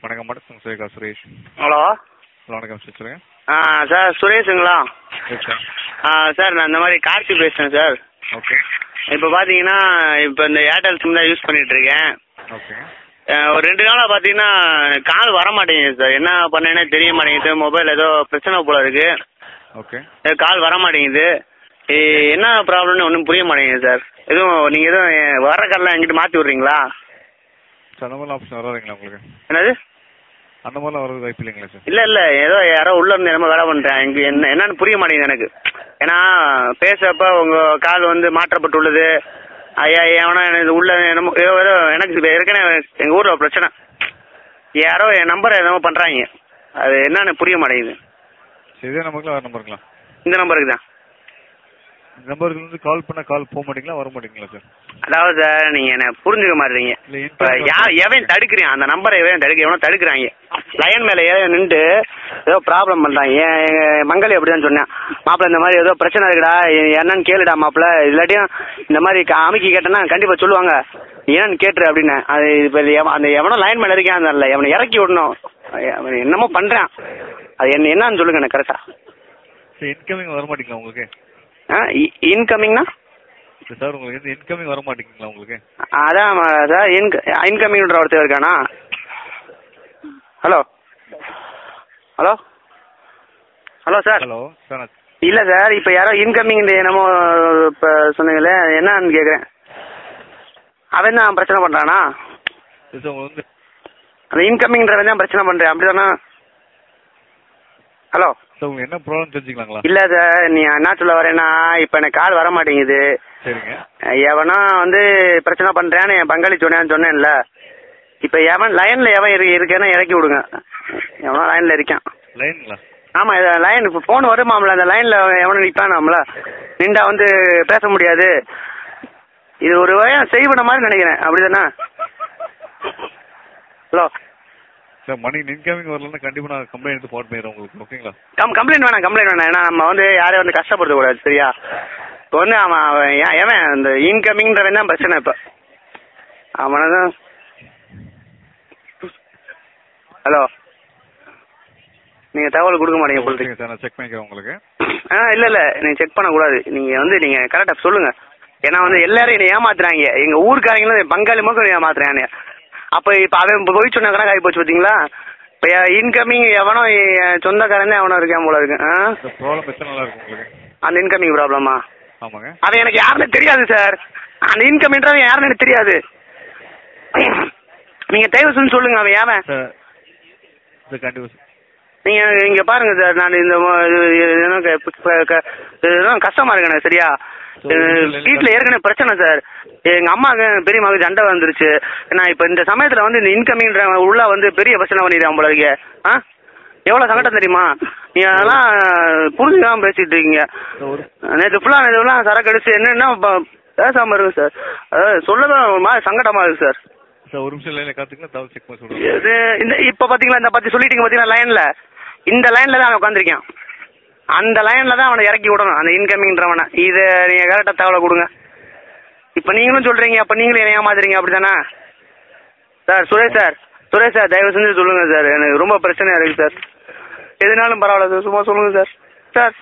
வணக்கம் madam, Suresh. Hello. வணக்கம் sir, சொல்லுங்கள். சார் சுரேஷுங்களா? சார் நான் இந்த மாதிரி கார்த்தி பேசுகிறேன் சார். ஓகே. இப்போ பார்த்தீங்கன்னா இப்போ இந்த ஏர்டெல் சிம் தான் யூஸ் பண்ணிகிட்ருக்கேன். ஓகே. ஒரு 2 நாளாக பார்த்தீங்கன்னா கால் வர மாட்டேங்குது சார். என்ன பண்ணேன்னே தெரிய மாட்டேங்குது. மொபைல் ஏதோ பிரச்சனை போல இருக்குது. ஓகே. கால் வர மாட்டேங்குது. என்ன ப்ராப்ளம்னு ஒன்றும் புரிய மாட்டேங்குது சார். எதுவும் நீங்கள் எதுவும் வர கால்லாம் எங்கிட்ட மாற்றி விட்றீங்களா? சார் அந்த மாதிரிலாம் ஆப்ஷன் வராதுங்களா உங்களுக்கு? என்னது? அந்த மாதிரிலாம் வரது வாய்ப்பு இல்லைங்களா சார்? இல்லை ஏதோ யாரோ உள்ள இருந்து என்னமோ வேலை பண்ணுறேன். இங்கே என்னன்னு புரிய மாட்டேங்குது எனக்கு. ஏன்னா பேசுகிறப்ப உங்கள் கால் வந்து மாற்றப்பட்டுள்ளது. ஐயா எவனோ எனக்கு உள்ள என்னமோ ஏதோ எனக்கு ஏற்கனவே எங்கள் ஊரில் பிரச்சனை. யாரோ என் நம்பரை என்னமோ பண்ணுறாங்க. அது என்னன்னு புரிய மாட்டேங்குது. சரி, இதே நம்பருங்களா வேறு நம்பருங்களா? இந்த நம்பருக்கு தான். இந்த நம்பருக்கு வந்து கால் பண்ணால் கால் போக மாட்டீங்களா, வர மாட்டீங்களா சார்? அதாவது சார் நீங்கள் என்ன புரிஞ்சுக்க மாட்டீங்க. இப்போ எவன் தடுக்கிறேன் அந்த நம்பரை எவனோ தடுக்கிறாங்க. லைன் மேலே நின்று ஏதோ ப்ராப்ளம் பண்ணுறாங்க. என் மங்களி அப்படி தான் சொன்னேன். மாப்பிள்ள இந்த மாதிரி ஏதோ பிரச்சனை இருக்குடா, என்னன்னு கேளுடா மாப்பிள்ள. இல்லாட்டியும் இந்த மாதிரி அமுக்கி கேட்டேன்னா கண்டிப்பாக சொல்லுவாங்க, என்னன்னு கேட்டுரு அப்படின்னு. அது இப்போ அந்த எவனோ லைன் மேலே இருக்கேன், அந்த எவனை இறக்கி விடணும். என்னமோ பண்ணுறான். அது என்னன்னு சொல்லுங்க எனக்கு கரெக்டாக. சரி, இன்கமிங் வர மாட்டீங்களா உங்களுக்கு? இன்கமிங்னா சார் உங்களுக்கு இன்கமிங் வர மாட்டேங்குங்களா உங்களுக்கு? அதான் சார் இன்கமிங்ன்ற ஒருத்தர் இருக்கானா? Hello hello hello sir. Hello sir. இல்லை சார், இப்போ யாரோ இன்கமிங் என்னமோ இப்போ சொன்னீங்களே, என்னன்னு கேட்குறேன். அவன் தான் பிரச்சனை பண்ணுறானா? சார் உங்களுக்கு வந்து அந்த இன்கமிங்ன்றவன் தான் பிரச்சனை பண்ணுறேன், அப்படி தானே? ஹலோ சார், உங்களுக்கு என்ன ப்ராப்ளம் தெரிஞ்சுக்கலாங்களா? இல்லை சார், நீ என்ன சொல்ல வரேன்னா இப்போ எனக்கு கால் வர மாட்டேங்குது. சரிங்க. எவனோ வந்து பிரச்சனை பண்ணுறேன்னு என் பங்காளி சொன்னேன்ல. இப்போ எவன் லைனில் இருக்கேன்னு இறக்கி விடுங்க. எவனோ லைனில் இருக்கான். லைனுங்களா? ஆமாம், இது லைன். இப்போ ஃபோன் வருமாம்ல, அந்த லைனில் எவனும் நிற்பான். நம்மள நின்றா வந்து பேச முடியாது. இது ஒரு வகையாக செய்வன மாதிரி நினைக்கிறேன், அப்படி தானே? ஹலோ சார், மணி இன்கமிங் வரலன்னா கண்டிப்பாக நான் கம்ப்ளைண்ட் எடுத்து போட் பண்ணிடுறேன் உங்களுக்கு. ஓகேங்களா? கம்ப்ளைண்ட் வேணாம். ஏன்னா நம்ம வந்து யாரையும் வந்து கஷ்டப்படுத்தக்கூடாது, சரியா? இப்போ வந்து அவன் ஏவன் இந்த இன்கமிங்ன்றவன் தான் பிரச்சனை. இப்போ அவனை தான். ஹலோ, நீங்கள் தகவல் கொடுக்க மாட்டீங்க போல சார். நான் செக் பண்ணிக்கிறேன் உங்களுக்கு. இல்லை நீங்கள் செக் பண்ணக்கூடாது. நீங்கள் கரெக்டாக சொல்லுங்கள். ஏன்னா வந்து எல்லாரும் என்னை ஏமாத்துறாங்க. எங்கள் ஊருக்காரங்களும் என் பங்காளி மக்கள் ஏமாத்துறாங்க. அப்போ அவன் போய் சொன்ன கணக்கு ஆகி போச்சு பார்த்தீங்களா? இப்போ இன்கமிங் எவனோ சொந்தக்காரன் தான் எவனோ இருக்கேன் போல இருக்கு. ப்ராப்ளம் எத்தனை நாளாக இருக்கு உங்களுக்கு? அந்த இன்கமிங் ப்ராப்ளமா? ஆமாங்க. அது எனக்கு யாருன்னு தெரியாது சார். அந்த இன்கமிங்ன்றவன் யாருன்னு எனக்கு தெரியாது. நீங்கள் தயவு செஞ்சு சொல்லுங்க, அவன் ஏவன் சார். கண்டிப்பாக நீங்கள் இங்கே பாருங்க சார். நான் இந்த கஷ்டமாக இருக்கு எனக்கு, சரியா? வீட்டில் ஏற்கனவே பிரச்சனை சார். எங்கள் அம்மாவுக்கு பெரிய மகளுக்கு சண்டை வந்துருச்சு. நான் இப்போ இந்த சமயத்தில் வந்து இந்த இன்கமிங்ன்ற உள்ள வந்து பெரிய பிரச்சனை பண்ணிடுறேன் போல இருக்கே. எவ்வளோ சங்கடம் தெரியுமா? நீங்கள் அதெல்லாம் புரிஞ்சுக்காமல் பேசிகிட்டு இருக்கீங்க. நேற்று ஃபுல்லாக சரக்கு அடிச்சு என்னென்னா பேசாமல் இருக்கு சார். சொல்லதான் ஒரு மாதிரி சங்கடமாக இருக்குது சார். சார், ஒரு நிமிஷம் லைனில் காத்துக்கலாம், தவிர செக் பண்ணி சொல்லுங்கள். இது இப்போ பார்த்தீங்களா, இந்த பற்றி சொல்லிட்டீங்க பார்த்தீங்களா லைனில். இந்த லைனில் தான் அவன் உட்காந்துருக்கேன். அந்த லைனில் தான் அவனை இறக்கி விடணும், அந்த இன்கமிங்ன்றவனை. இதை நீங்கள் கரெக்டாக தகவலை கொடுங்க. இப்போ நீங்களும் சொல்கிறீங்க, அப்போ நீங்களும் என்ன ஏமாத்துறீங்க, அப்படி தானே சார்? சுரேஷ் சார் தயவு செஞ்சு சொல்லுங்கள் சார். எனக்கு ரொம்ப பிரச்சனையாக இருக்குது சார். எதுனாலும் பரவாயில்ல சார், சும்மா சொல்லுங்கள் சார்.